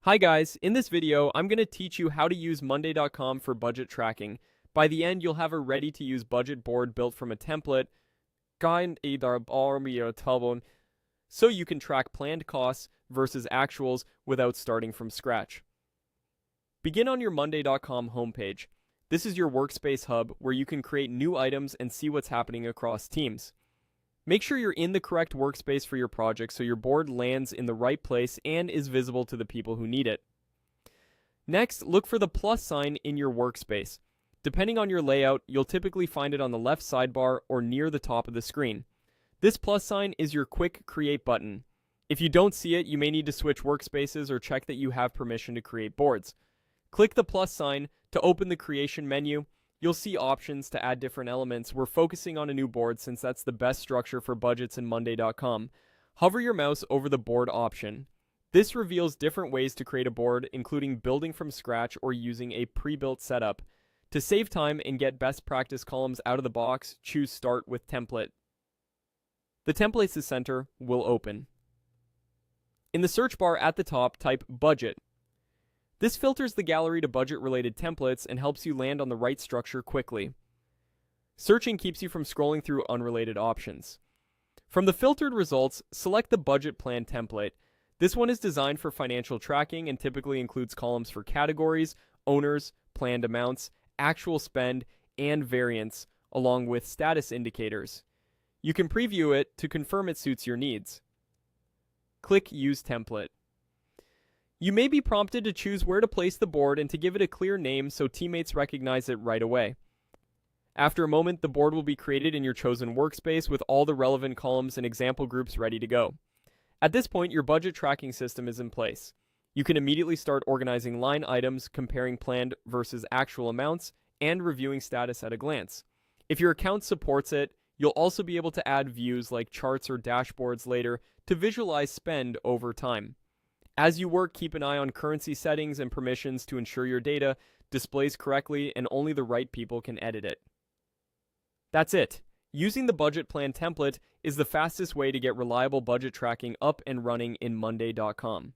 Hi guys, in this video, I'm going to teach you how to use Monday.com for budget tracking. By the end, you'll have a ready-to-use budget board built from a template, so you can track planned costs versus actuals without starting from scratch. Begin on your Monday.com homepage. This is your workspace hub where you can create new items and see what's happening across teams. Make sure you're in the correct workspace for your project so your board lands in the right place and is visible to the people who need it. Next, look for the plus sign in your workspace. Depending on your layout, you'll typically find it on the left sidebar or near the top of the screen. This plus sign is your quick create button. If you don't see it, you may need to switch workspaces or check that you have permission to create boards. Click the plus sign to open the creation menu. You'll see options to add different elements. We're focusing on a new board since that's the best structure for budgets in Monday.com. Hover your mouse over the board option. This reveals different ways to create a board, including building from scratch or using a pre-built setup. To save time and get best practice columns out of the box, choose Start with Template. The Templates Center will open. In the search bar at the top, type Budget. This filters the gallery to budget-related templates and helps you land on the right structure quickly. Searching keeps you from scrolling through unrelated options. From the filtered results, select the budget plan template. This one is designed for financial tracking and typically includes columns for categories, owners, planned amounts, actual spend, and variance, along with status indicators. You can preview it to confirm it suits your needs. Click Use Template. You may be prompted to choose where to place the board and to give it a clear name so teammates recognize it right away. After a moment, the board will be created in your chosen workspace with all the relevant columns and example groups ready to go. At this point, your budget tracking system is in place. You can immediately start organizing line items, comparing planned versus actual amounts, and reviewing status at a glance. If your account supports it, you'll also be able to add views like charts or dashboards later to visualize spend over time. As you work, keep an eye on currency settings and permissions to ensure your data displays correctly and only the right people can edit it. That's it. Using the budget plan template is the fastest way to get reliable budget tracking up and running in Monday.com.